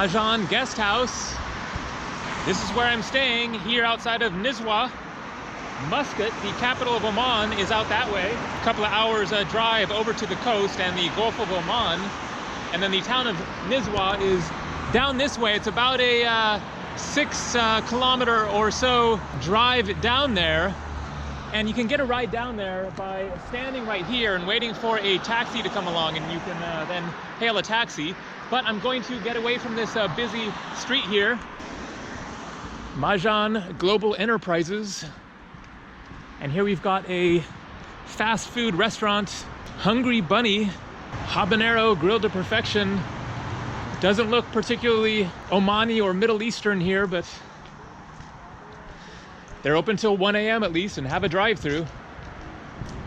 Mahjan Guest House. This is where I'm staying, here outside of Nizwa. Muscat, the capital of Oman, is out that way. A couple of hours drive over to the coast and the Gulf of Oman. And then the town of Nizwa is down this way. It's about a 6 kilometer or so drive down there. And you can get a ride down there by standing right here and waiting for a taxi to come along, and you can then hail a taxi. But I'm going to get away from this busy street here. Mahjan Global Enterprises. And here we've got a fast food restaurant, Hungry Bunny, habanero grilled to perfection. Doesn't look particularly Omani or Middle Eastern here, but they're open till 1 a.m. at least and have a drive-through.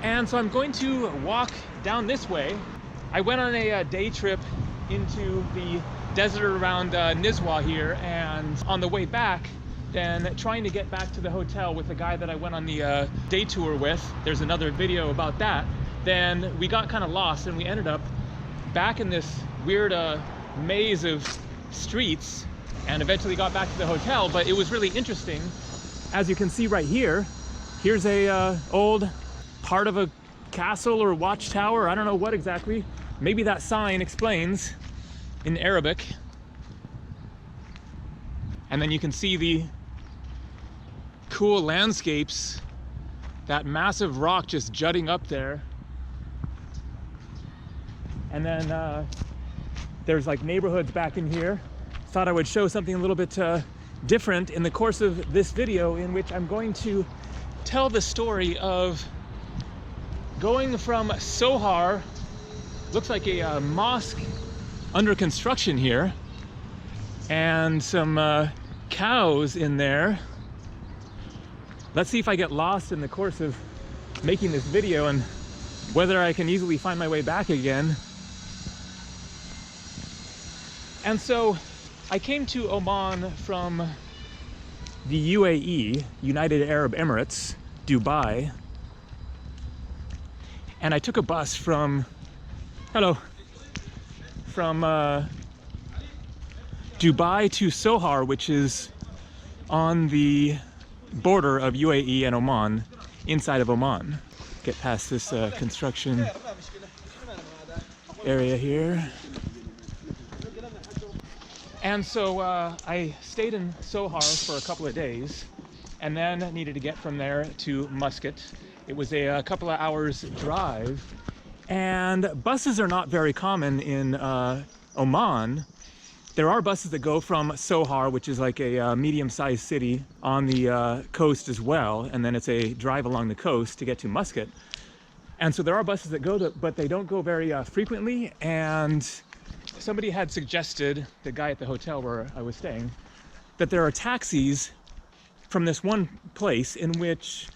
And so I'm going to walk down this way. I went on a day trip into the desert around Nizwa here, and on the way back, then trying to get back to the hotel with the guy that I went on the day tour with, there's another video about that, then we got kind of lost and we ended up back in this weird maze of streets and eventually got back to the hotel. But it was really interesting. As you can see right here, here's a old part of a castle or watchtower. I don't know what exactly. Maybe that sign explains in Arabic. And then you can see the cool landscapes, that massive rock just jutting up there. And then there's like neighborhoods back in here. Thought I would show something a little bit different in the course of this video, in which I'm going to tell the story of going from Sohar, looks like a mosque under construction here, and some cows in there. Let's see if I get lost in the course of making this video and whether I can easily find my way back again. And so I came to Oman from the UAE, United Arab Emirates, Dubai. And I took a bus from, from Dubai to Sohar, which is on the border of UAE and Oman, inside of Oman. Get past this construction area here. And so I stayed in Sohar for a couple of days and then needed to get from there to Muscat. It was a couple of hours drive, and buses are not very common in Oman. There are buses that go from Sohar, which is like a medium-sized city on the coast as well, and then it's a drive along the coast to get to Muscat. And so there are buses that go to, but they don't go very frequently. And somebody had suggested, the guy at the hotel where I was staying, that there are taxis from this one place in which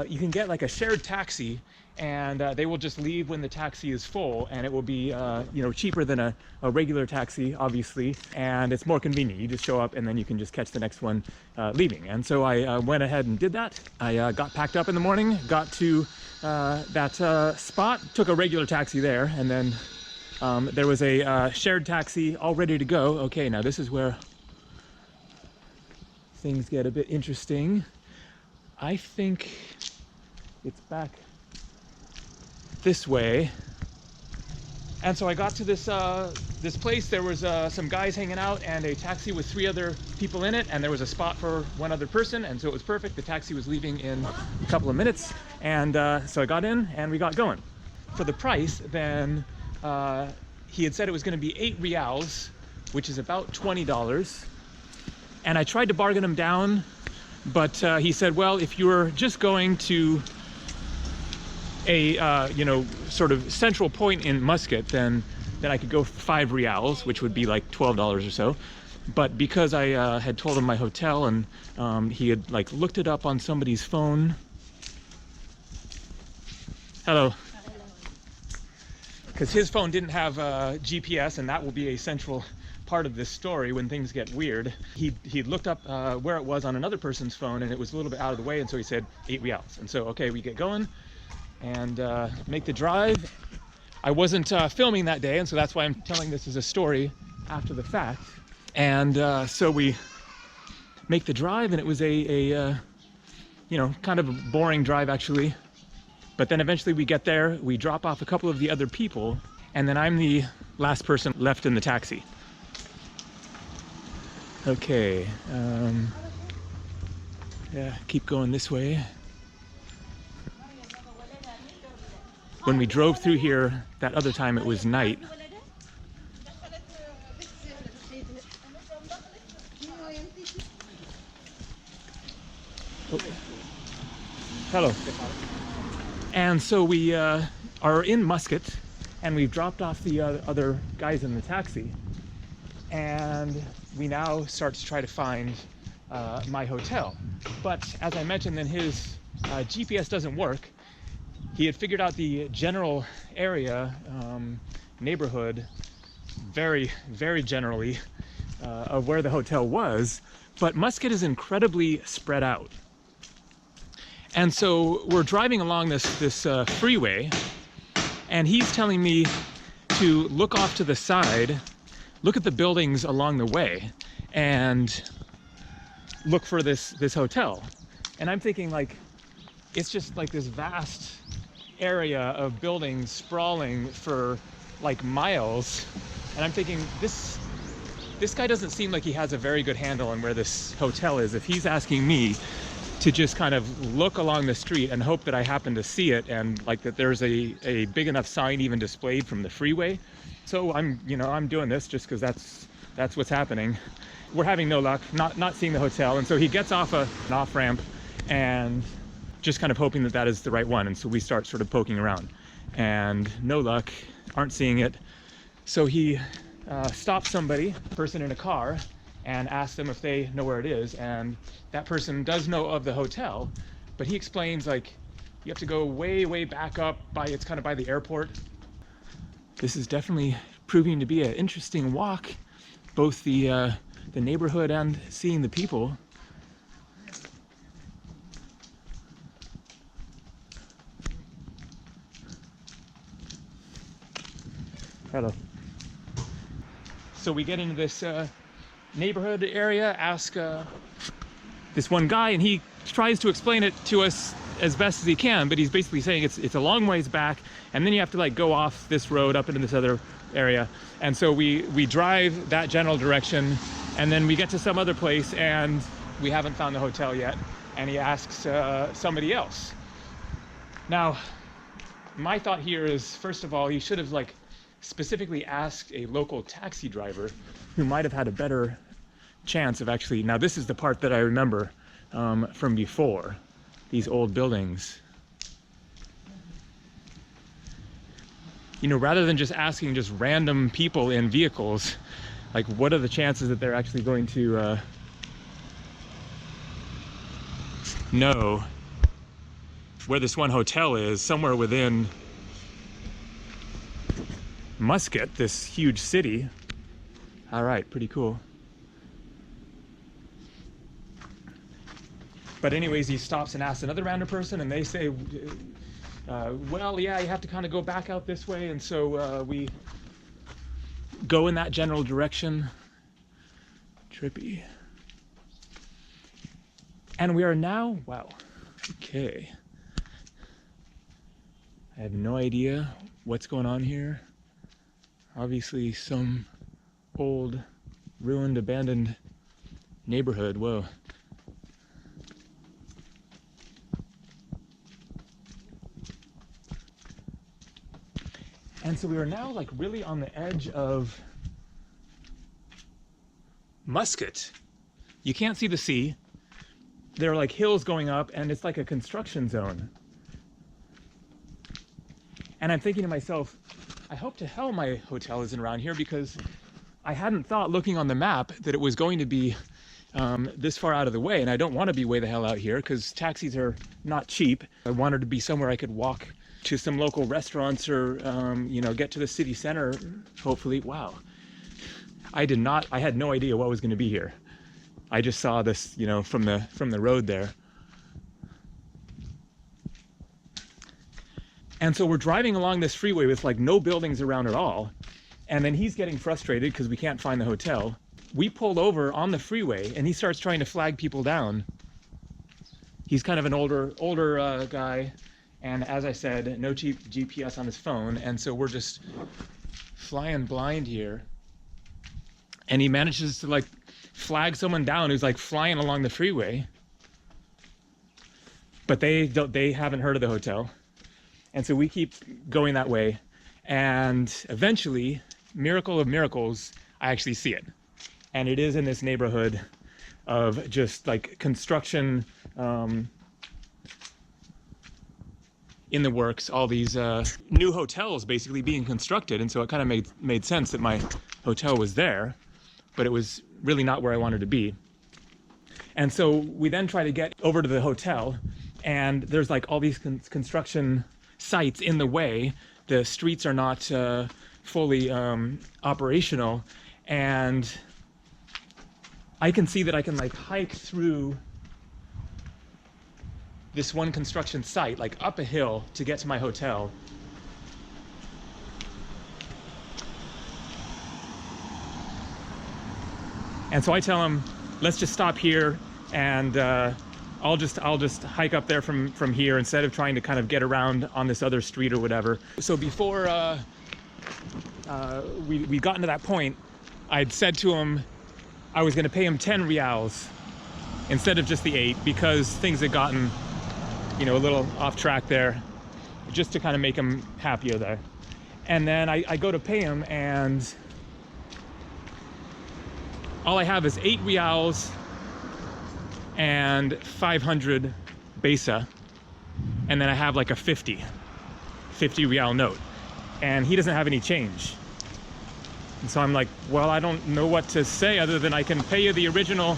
you can get like a shared taxi, and they will just leave when the taxi is full, and it will be you know, cheaper than a regular taxi, obviously, and it's more convenient. You just show up and then you can just catch the next one leaving. And so I went ahead and did that. I got packed up in the morning, got to that spot, took a regular taxi there, and then there was a shared taxi all ready to go. Okay, now this is where things get a bit interesting. I think it's back this way. And so I got to this this place. There was some guys hanging out and a taxi with 3 other people in it, and there was a spot for 1 other person, and so it was perfect. The taxi was leaving in a couple of minutes, and so I got in and we got going. For the price, then he had said it was going to be 8 riyals, which is about $20, and I tried to bargain him down, but he said, well, if you're just going to a you know, sort of central point in Muscat, then I could go 5 riyals, which would be like $12 or so. But because I had told him my hotel, and he had like looked it up on somebody's phone. Hello. Because his phone didn't have GPS, and that will be a central part of this story when things get weird. He looked up where it was on another person's phone, and it was a little bit out of the way, and so he said 8 riyals. And so, okay, we get going and make the drive. I wasn't filming that day, and so that's why I'm telling this as a story after the fact. And so we make the drive, and it was a you know, kind of a boring drive actually. But then eventually we get there, we drop off a couple of the other people, and then I'm the last person left in the taxi. Okay, yeah, keep going this way. When we drove through here that other time, it was night. Oh. Hello. And so we are in Muscat, and we've dropped off the other guys in the taxi, and we now start to try to find my hotel. But as I mentioned, then his GPS doesn't work. He had figured out the general area, neighborhood, very, very generally, of where the hotel was, but Muscat is incredibly spread out. And so we're driving along this freeway, and he's telling me to look off to the side, look at the buildings along the way, and look for this hotel. And I'm thinking, like, it's just like this vast area of buildings sprawling for like miles, and I'm thinking, this guy doesn't seem like he has a very good handle on where this hotel is if he's asking me to just kind of look along the street and hope that I happen to see it, and like that there's a big enough sign even displayed from the freeway. So I'm doing this just because that's what's happening. We're having no luck, not seeing the hotel, and so he gets off an off-ramp and just kind of hoping that that is the right one. And so we start sort of poking around, and no luck, aren't seeing it. So he stops somebody, a person in a car, and asks them if they know where it is, and that person does know of the hotel, but he explains, like, you have to go way, way back up by, it's kind of by the airport. This is definitely proving to be an interesting walk, both the neighborhood and seeing the people. Hello. So we get into this neighborhood area, ask this one guy, and he tries to explain it to us as best as he can, but he's basically saying it's a long ways back, and then you have to like go off this road up into this other area. And so we drive that general direction, and then we get to some other place, and we haven't found the hotel yet, and he asks somebody else. Now, my thought here is, first of all, he should have like specifically asked a local taxi driver who might have had a better chance of actually, now this is the part that I remember from before, these old buildings. You know, rather than just asking just random people in vehicles, like what are the chances that they're actually going to know where this one hotel is, somewhere within Muscat, this huge city. All right, pretty cool. But anyways, he stops and asks another random person, and they say, well, yeah, you have to kind of go back out this way. And so we go in that general direction. Trippy. And we are now, wow, okay. I have no idea what's going on here. Obviously some old, ruined, abandoned neighborhood. Whoa. And so we are now like really on the edge of Muscat. You can't see the sea. There are like hills going up, and it's like a construction zone. And I'm thinking to myself, I hope to hell my hotel isn't around here, because I hadn't thought, looking on the map, that it was going to be this far out of the way, and I don't want to be way the hell out here because taxis are not cheap. I wanted to be somewhere I could walk to some local restaurants, or you know, get to the city center, hopefully. Wow. I had no idea what was going to be here. I just saw this, you know, from the road there. And so we're driving along this freeway with like no buildings around at all. And then he's getting frustrated because we can't find the hotel. we pull over on the freeway and he starts trying to flag people down. He's kind of an older guy, and as I said, no GPS on his phone, and so we're just flying blind here. And he manages to like flag someone down who's like flying along the freeway, but they haven't heard of the hotel, and so we keep going that way, and eventually, miracle of miracles, I actually see it, and it is in this neighborhood of just like construction in the works, all these new hotels basically being constructed, and so it kind of made sense that my hotel was there, but it was really not where I wanted to be. And so we then try to get over to the hotel, and there's like all these construction sites in the way. The streets are not fully operational, and I can see that I can like hike through this one construction site, like up a hill to get to my hotel. And so I tell him, let's just stop here, and I'll just hike up there from here instead of trying to kind of get around on this other street or whatever. So before we got into that point, I'd said to him I was going to pay him 10 reals instead of just the 8, because things had gotten, you know, a little off track there, just to kind of make him happier there. And then I go to pay him, and all I have is 8 reals and 500 besa, and then I have like a 50 real note, and he doesn't have any change. And so I'm like, well, I don't know what to say other than I can pay you the original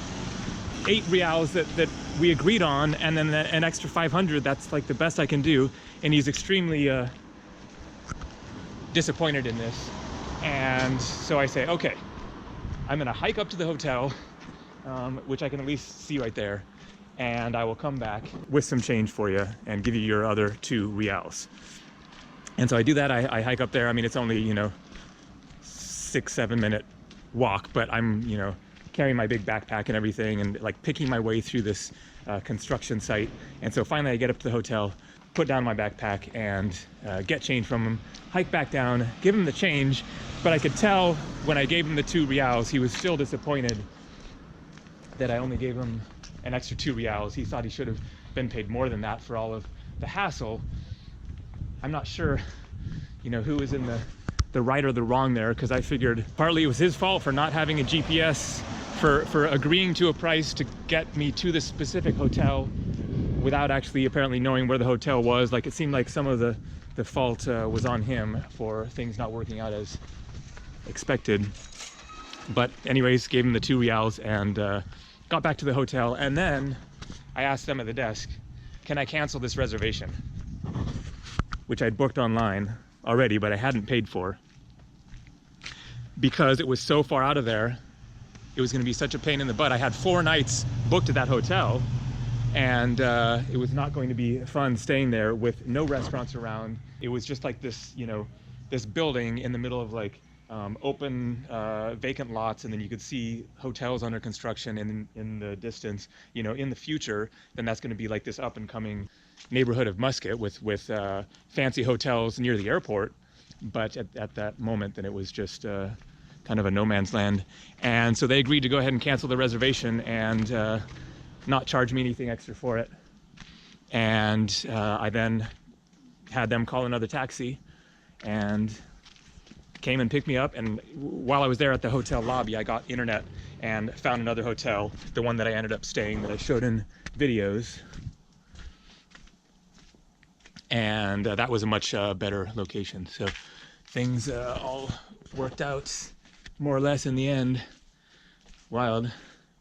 8 reals that we agreed on, and then an extra 500. That's like the best I can do. And he's extremely disappointed in this. And so I say, okay, I'm gonna hike up to the hotel, which I can at least see right there, and I will come back with some change for you and give you your other 2 reals. And so I do that. I hike up there. I mean, it's only, you know, 6-7 minute walk, but I'm, you know, carrying my big backpack and everything, and like picking my way through this construction site. And so finally I get up to the hotel, put down my backpack, and get change from him, hike back down, give him the change. But I could tell when I gave him the 2 reals, he was still disappointed that I only gave him an extra 2 reals. He thought he should have been paid more than that for all of the hassle. I'm not sure, you know, who was in the right or the wrong there, because I figured partly it was his fault for not having a GPS, for agreeing to a price to get me to this specific hotel without actually apparently knowing where the hotel was. Like, it seemed like some of the fault was on him for things not working out as expected. But anyways, gave him the 2 reals and got back to the hotel, and then I asked them at the desk, can I cancel this reservation, which I'd booked online already, but I hadn't paid for, because it was so far out of there. It was going to be such a pain in the butt. I had 4 nights booked at that hotel, and it was not going to be fun staying there with no restaurants around. It was just like this, you know, this building in the middle of like open vacant lots, and then you could see hotels under construction in the distance. You know, in the future, then that's going to be like this up and coming neighborhood of Muscat with fancy hotels near the airport. But at that moment, then it was just kind of a no man's land. And so they agreed to go ahead and cancel the reservation and not charge me anything extra for it. And I then had them call another taxi and came and picked me up. And while I was there at the hotel lobby, I got internet and found another hotel, the one that I ended up staying, that I showed in videos. And that was a much better location. So things all worked out more or less in the end. Wild.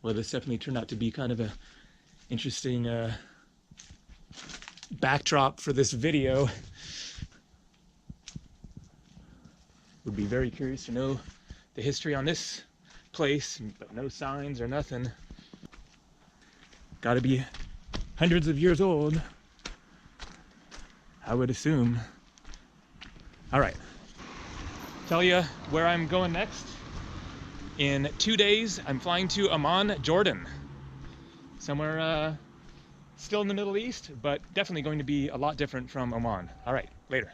Well, this definitely turned out to be kind of a interesting backdrop for this video. Would be very curious to know the history on this place, but no signs or nothing. Gotta be hundreds of years old, I would assume. All right, tell you where I'm going next. In 2 days, I'm flying to Amman, Jordan. Somewhere still in the Middle East, but definitely going to be a lot different from Oman. All right, later.